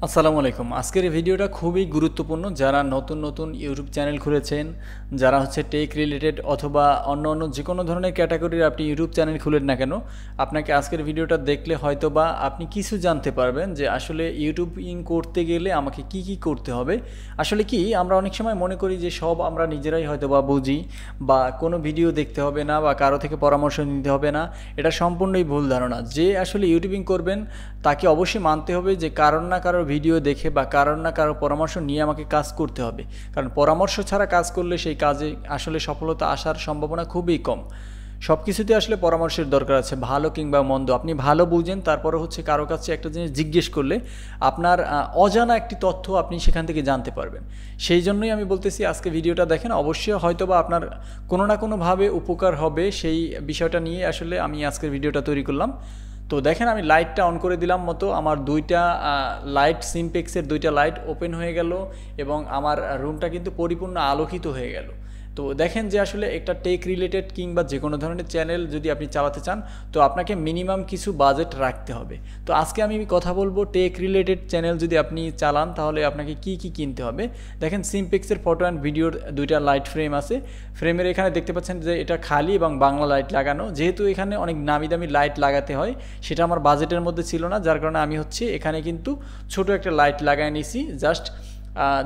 আসসালামু আলাইকুম। আজকের এই ভিডিওটা খুবই গুরুত্বপূর্ণ। যারা নতুন নতুন ইউটিউব চ্যানেল খুলেছেন, যারা টেক রিলেটেড অথবা অন্য যে কোনো ধরনের ক্যাটাগরির আপনি ইউটিউব চ্যানেল খুলেন না কেন, আপনাকে আজকের ভিডিওটা দেখলে হয়তোবা আপনি কিছু জানতে পারবেন যে আসলে ইউটিউবিং করতে গেলে আমাকে কি কি করতে হবে। আসলে কি আমরা অনেক সময় মনে করি যে সব আমরা নিজেরাই হয়তোবা বুঝি, বা কোনো ভিডিও দেখতে হবে না, বা কারো থেকে পরামর্শ নিতে হবে না। এটা সম্পূর্ণই ভুল ধারণা। যে আসলে ইউটিউবিং করবেন তাকে অবশ্যই মানতে হবে যে কারোর না কারোর ভিডিও দেখে বা কারোর না কারোর পরামর্শ নিয়ে আমাকে কাজ করতে হবে। কারণ পরামর্শ ছাড়া কাজ করলে সেই কাজে আসলে সফলতা আসার সম্ভাবনা খুবই কম। সব কিছুতে আসলে পরামর্শের দরকার আছে, ভালো কিংবা মন্দ। আপনি ভালো বুঝেন, তারপরে কারো কাছে একটা জিনিস জিজ্ঞেস করলে আপনার অজানা একটি তথ্য আপনি সেখান থেকে জানতে পারবেন। সেই জন্যই আমি বলতেছি আজকে ভিডিওটা দেখেন, অবশ্যই হয়তোবা আপনার কোনো না কোনোভাবে উপকার হবে। সেই বিষয়টা নিয়ে আসলে আমি আজকের ভিডিওটা তৈরি করলাম। তো দেখেন, আমি লাইটটা অন করে দিলাম মতো, আমার দুইটা লাইট, সিমপেক্সের দুইটা লাইট ওপেন হয়ে গেল এবং আমার রুমটা কিন্তু পরিপূর্ণ আলোকিত হয়ে গেল। তো দেখেন যে আসলে একটা টেক রিলেটেড কিংবা যে কোনো ধরনের চ্যানেল যদি আপনি চালাতে চান, তো আপনাকে মিনিমাম কিছু বাজেট রাখতে হবে। তো আজকে আমি কথা বলবো টেক রিলেটেড চ্যানেল যদি আপনি চালান তাহলে আপনাকে কি কি কিনতে হবে। দেখেন, সিমপেক্সের ফটো অ্যান্ড ভিডিওর দুইটা লাইট ফ্রেম আছে। ফ্রেমের এখানে দেখতে পাচ্ছেন যে এটা খালি এবং বাংলা লাইট লাগানো। যেহেতু এখানে অনেক নামি দামি লাইট লাগাতে হয়, সেটা আমার বাজেটের মধ্যে ছিল না, যার কারণে আমি এখানে কিন্তু ছোট একটা লাইট লাগাই নিছি জাস্ট।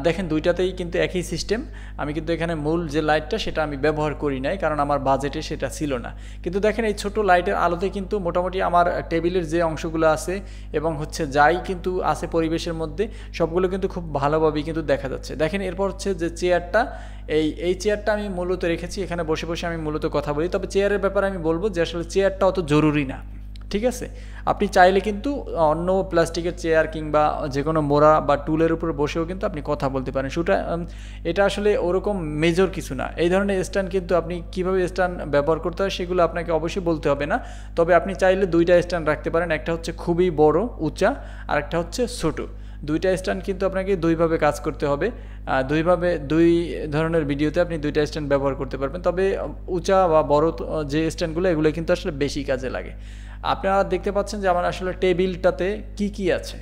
দেখেন, দুইটাতেই কিন্তু একই সিস্টেম। আমি কিন্তু এখানে মূল যে লাইটটা সেটা আমি ব্যবহার করি নাই, কারণ আমার বাজেটে সেটা ছিল না। কিন্তু দেখেন, এই ছোট লাইটের আলোতে কিন্তু মোটামুটি আমার টেবিলের যে অংশগুলো আছে এবং যাই কিন্তু আছে পরিবেশের মধ্যে, সবগুলো কিন্তু খুব ভালোভাবেই কিন্তু দেখা যাচ্ছে। দেখেন, এরপর যে চেয়ারটা, এই চেয়ারটা আমি মূলত রেখেছি। এখানে বসে বসে আমি মূলত কথা বলি। তবে চেয়ারের ব্যাপারে আমি বলবো যে আসলে চেয়ারটা অত জরুরি না, ঠিক আছে। আপনি চাইলে কিন্তু অন্য প্লাস্টিকের চেয়ার কিংবা যে কোনো মোড়া বা টুলের উপর বসেও কিন্তু আপনি কথা বলতে পারেন। এটা আসলে ওরকম মেজর কিছু না। এই ধরনের স্ট্যান্ড কিন্তু আপনি কীভাবে স্ট্যান্ড ব্যবহার করতে হয় সেগুলো আপনাকে অবশ্যই বলতে হবে না। তবে আপনি চাইলে দুইটা স্ট্যান্ড রাখতে পারেন। একটা খুবই বড় উঁচা, আর একটা ছোটো। দুইটা স্ট্যান্ড কিন্তু আপনাকে দুইভাবে কাজ করতে হবে। দুই ধরনের ভিডিওতে আপনি দুইটা স্ট্যান্ড ব্যবহার করতে পারবেন। তবে উঁচা বা বড় যে স্ট্যান্ডগুলো, এগুলো কিন্তু আসলে বেশি কাজে লাগে। আপনারা দেখতে পাচ্ছেন যে আমার আসলে টেবিলটাতে কি কি আছে।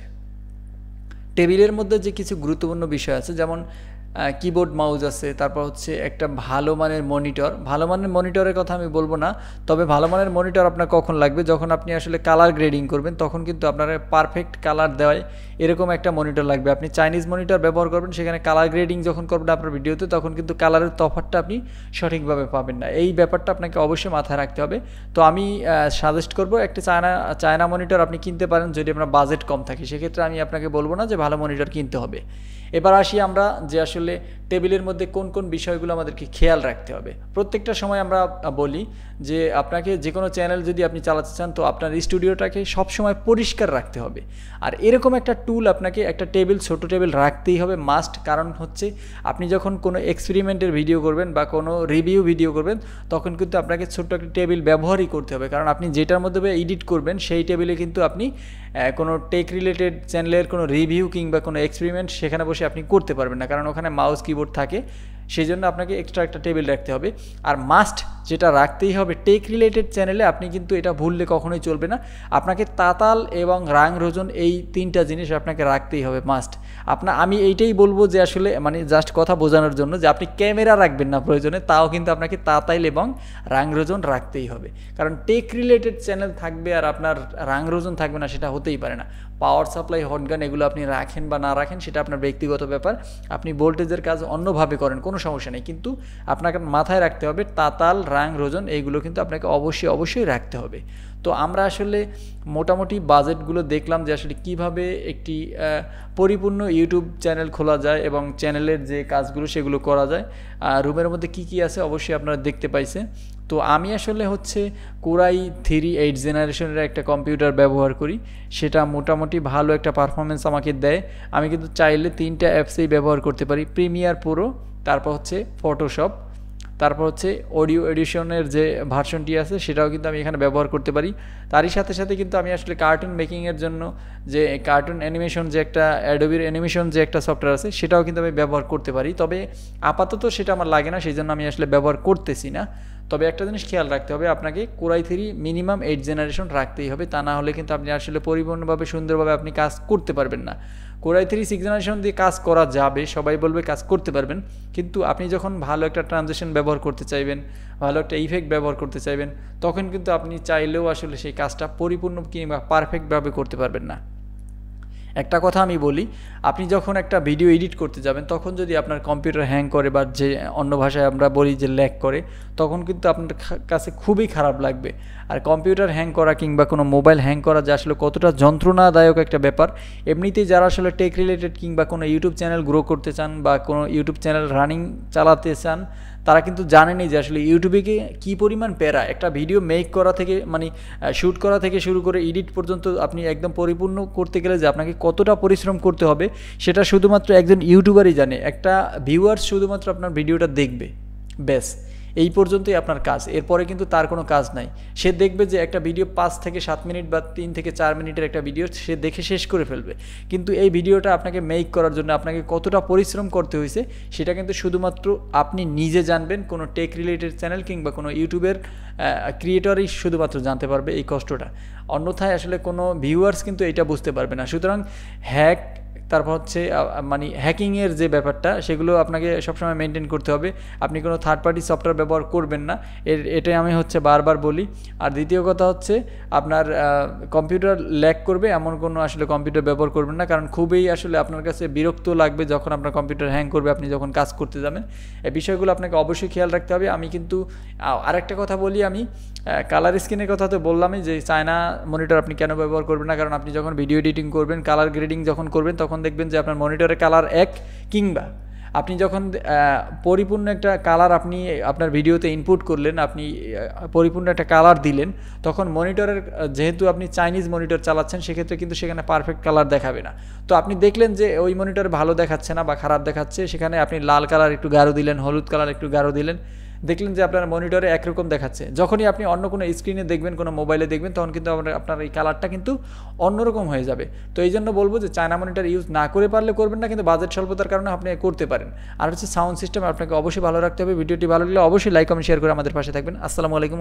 টেবিলের মধ্যে যে কিছু গুরুত্বপূর্ণ বিষয় আছে, যেমন কিবোর্ড, মাউস আছে, তারপর একটা ভালো মানের মনিটর। ভালো মানের মনিটরের কথা আমি বলবো না, তবে ভালো মানের মনিটর আপনার কখন লাগবে, যখন আপনি আসলে কালার গ্রেডিং করবেন, তখন কিন্তু আপনার পারফেক্ট কালার দেওয়ায় এরকম একটা মনিটর লাগবে। আপনি চাইনিজ মনিটর ব্যবহার করবেন, সেখানে কালার গ্রেডিং যখন করবেন আপনার ভিডিওতে, তখন কিন্তু কালারের তফাৎটা আপনি সঠিকভাবে পাবেন না। এই ব্যাপারটা আপনাকে অবশ্যই মাথায় রাখতে হবে। তো আমি সাজেস্ট করবো একটা চায়না মনিটর আপনি কিনতে পারেন যদি আপনার বাজেট কম থাকে। সেক্ষেত্রে আমি আপনাকে বলবো না যে ভালো মনিটর কিনতে হবে। এবার আসি আমরা যে আসলে টেবিলের মধ্যে কোন কোন বিষয়গুলো আমাদেরকে খেয়াল রাখতে হবে। প্রত্যেকটা সময় আমরা বলি যে আপনাকে যে কোনো চ্যানেল যদি আপনি চালাতে চান, তো আপনার স্টুডিওটাকে সবসময় পরিষ্কার রাখতে হবে। আর এরকম একটা টুল আপনাকে, একটা টেবিল, ছোট টেবিল রাখতেই হবে মাস্ট। কারণ আপনি যখন কোনো এক্সপেরিমেন্টের ভিডিও করবেন বা কোনো রিভিউ ভিডিও করবেন, তখন কিন্তু আপনাকে ছোট্ট একটা টেবিল ব্যবহারই করতে হবে। কারণ আপনি যেটার মধ্যে এডিট করবেন সেই টেবিলে কিন্তু আপনি কোনো টেক রিলেটেড চ্যানেলের কোনো রিভিউ কিংবা কোনো এক্সপেরিমেন্ট সেখানে বসে আপনি করতে পারবেন না, কারণ ওখানে মাউস কিবোর্ড থাকে। সেই জন্য আপনাকে এক্সট্রা একটা টেবিল রাখতে হবে। আর মাস্ট যেটা রাখতেই হবে টেক রিলেটেড চ্যানেলে, আপনি কিন্তু এটা ভুললে কখনোই চলবে না। আপনাকে তাতাল এবং রাং রোজন, এই তিনটা জিনিস আপনাকে রাখতেই হবে মাস্ট। আমি এইটাই বলবো যে আসলে জাস্ট কথা বোঝানোর জন্য যে আপনি ক্যামেরা রাখবেন না প্রয়োজনে, তাও কিন্তু আপনাকে তাতাইল এবং রাং রোজন রাখতেই হবে। কারণ টেক রিলেটেড চ্যানেল থাকবে আর আপনার রাং রোজন থাকবে না, সেটা হতেই পারে না। পাওয়ার সাপ্লাই, হটগান, এগুলো আপনি রাখেন বা না রাখেন সেটা আপনার ব্যক্তিগত ব্যাপার। আপনি ভোল্টেজের কাজ অন্যভাবে করেন, কোনো সমস্যা নেই, কিন্তু আপনাকে মাথায় রাখতে হবে তাতাল, রাং রোজন, এইগুলো কিন্তু আপনাকে অবশ্যই রাখতে হবে। তো আমরা আসলে মোটামুটি বাজেটগুলো দেখলাম যে আসলে কীভাবে একটি পরিপূর্ণ ইউটিউব চ্যানেল খোলা যায় এবং চ্যানেলের যে কাজগুলো সেগুলো করা যায়। রুমের মধ্যে কি কি আছে অবশ্যই আপনারা দেখতে পাইছে। তো আমি আসলে কোরাই 3 8 জেনারেশনের একটা কম্পিউটার ব্যবহার করি, সেটা মোটামুটি ভালো একটা পারফরমেন্স আমাকে দেয়। আমি কিন্তু চাইলে 3টা অ্যাপসেই ব্যবহার করতে পারি, প্রিমিয়ার প্রো, তারপর ফটোশপ, তারপর অডিও এডিশনের যে ভার্সনটি আছে সেটাও কিন্তু আমি এখানে ব্যবহার করতে পারি। তারই সাথে সাথে কিন্তু আমি আসলে কার্টুন মেকিংয়ের জন্য যে কার্টুন অ্যানিমেশন, যে একটা অ্যাডোবির অ্যানিমেশন যে একটা সফটওয়্যার আছে, সেটাও কিন্তু আমি ব্যবহার করতে পারি। তবে আপাতত সেটা আমার লাগে না, সেই জন্য আমি আসলে ব্যবহার করতেছি না। তবে একটা জিনিস খেয়াল রাখতে হবে, আপনাকে কোরাই 3 মিনিমাম 8 জেনারেশন রাখতেই হবে, তা না হলে কিন্তু আপনি আসলে পরিপূর্ণভাবে সুন্দরভাবে আপনি কাজ করতে পারবেন না। Core i3 6th জেনারেশন দিয়ে কাজ করা যাবে, সবাই বলবে কাজ করতে পারবেন, কিন্তু আপনি যখন ভালো একটা ট্রানজিশন ব্যবহার করতে চাইবেন, ভালো একটা ইফেক্ট ব্যবহার করতে চাইবেন, তখন কিন্তু আপনি চাইলেও আসলে সেই কাজটা পরিপূর্ণ কিংবা পারফেক্টভাবে করতে পারবেন না। একটা কথা আমি বলি, আপনি যখন একটা ভিডিও এডিট করতে যাবেন তখন যদি আপনার কম্পিউটার হ্যাং করে বা যে অন্য ভাষায় আমরা বলি যে ল্যাগ করে, তখন কিন্তু আপনার কাছে খুবই খারাপ লাগবে। আর কম্পিউটার হ্যাং করা কিংবা কোনো মোবাইল হ্যাং করা যে আসলে কতটা যন্ত্রণাদায়ক একটা ব্যাপার, এমনিতেই যারা আসলে টেক রিলেটেড কিংবা কোনো ইউটিউব চ্যানেল গ্রো করতে চান বা কোনো ইউটিউব চ্যানেল রানিং চালাতে চান, তারা কিন্তু জানেনই যে আসলে ইউটিউবে কী পরিমাণ প্যারা। একটা ভিডিও মেক করা থেকে মানে শ্যুট করা থেকে শুরু করে এডিট পর্যন্ত আপনি একদম পরিপূর্ণ করতে গেলে যে আপনাকে কতটা পরিশ্রম করতে হবে সেটা শুধুমাত্র একজন ইউটিউবারই জানে। একটা ভিউয়ার্স শুধুমাত্র আপনার ভিডিওটা দেখবে, ব্যাস এই পর্যন্তই আপনার কাজ, এরপরে কিন্তু তার কোনো কাজ নাই। সে দেখবে যে একটা ভিডিও 5 থেকে 7 মিনিট বা 3 থেকে 4 মিনিটের একটা ভিডিও সে দেখে শেষ করে ফেলবে, কিন্তু এই ভিডিওটা আপনাকে মেক করার জন্য আপনাকে কতটা পরিশ্রম করতে হয়েছে সেটা কিন্তু শুধুমাত্র আপনি নিজে জানবেন, কোনো টেক রিলেটেড চ্যানেল কিংবা কোনো ইউটিউবের ক্রিয়েটরই শুধুমাত্র জানতে পারবে এই কষ্টটা। অন্যথায় আসলে কোনো ভিউয়ার্স কিন্তু এটা বুঝতে পারবে না। সুতরাং হ্যাক, তারপর হচ্ছে মানে হ্যাকিংয়ের যে ব্যাপারটা সেগুলো আপনাকে সবসময় মেনটেন করতে হবে। আপনি কোনো থার্ড পার্টি সফটওয়্যার ব্যবহার করবেন না, এটাই আমি হচ্ছে বারবার বলি। আর দ্বিতীয় কথা হচ্ছে আপনার কম্পিউটার ল্যাগ করবে এমন কোনো আসলে কম্পিউটার ব্যবহার করবেন না, কারণ খুবই আসলে আপনার কাছে বিরক্ত লাগবে যখন আপনার কম্পিউটার হ্যাং করবে আপনি যখন কাজ করতে যাবেন। এই বিষয়গুলো আপনাকে অবশ্যই খেয়াল রাখতে হবে। আমি কিন্তু আরেকটা কথা বলি, আমি কালার স্ক্রিনের কথা তো বললামই যে চায়না মনিটর আপনি কেন ব্যবহার করবেন না, কারণ আপনি যখন ভিডিও এডিটিং করবেন, কালার গ্রেডিং যখন করবেন তখন দেখবেন যে আপনার মনিটরের কালার এক, কিংবা আপনি যখন পরিপূর্ণ একটা কালার আপনি আপনার ভিডিওতে ইনপুট করলেন, আপনি পরিপূর্ণ একটা কালার দিলেন, তখন মনিটরের যেহেতু আপনি চাইনিজ মনিটর চালাচ্ছেন সেক্ষেত্রে কিন্তু সেখানে পারফেক্ট কালার দেখাবে না। তো আপনি দেখলেন যে ওই মনিটরে ভালো দেখাচ্ছে না বা খারাপ দেখাচ্ছে, সেখানে আপনি লাল কালার একটু গাঢ় দিলেন, হলুদ কালার একটু গাঢ় দিলেন, দেখলেন যে আপনার মনিটরে একরকম দেখাচ্ছে। যখনই আপনি অন্য কোনো স্ক্রিনে দেখবেন, কোনো মোবাইলে দেখবেন, তখন কিন্তু আপনার এই কালারটা কিন্তু অন্যরকম হয়ে যাবে। তো এই জন্য বলবো যে চায়না মনিটর ইউজ না করে পারলে করবেন না, কিন্তু বাজেট স্বল্পতার কারণে আপনি করতে পারেন। আর হচ্ছে সাউন্ড সিস্টেম আপনাকে অবশ্যই ভালো রাখতে হবে। ভিডিওটি ভালো লাগলে অবশ্যই লাইক কমেন্ট শেয়ার করে আমাদের পাশে থাকবেন। আসসালামু আলাইকুম।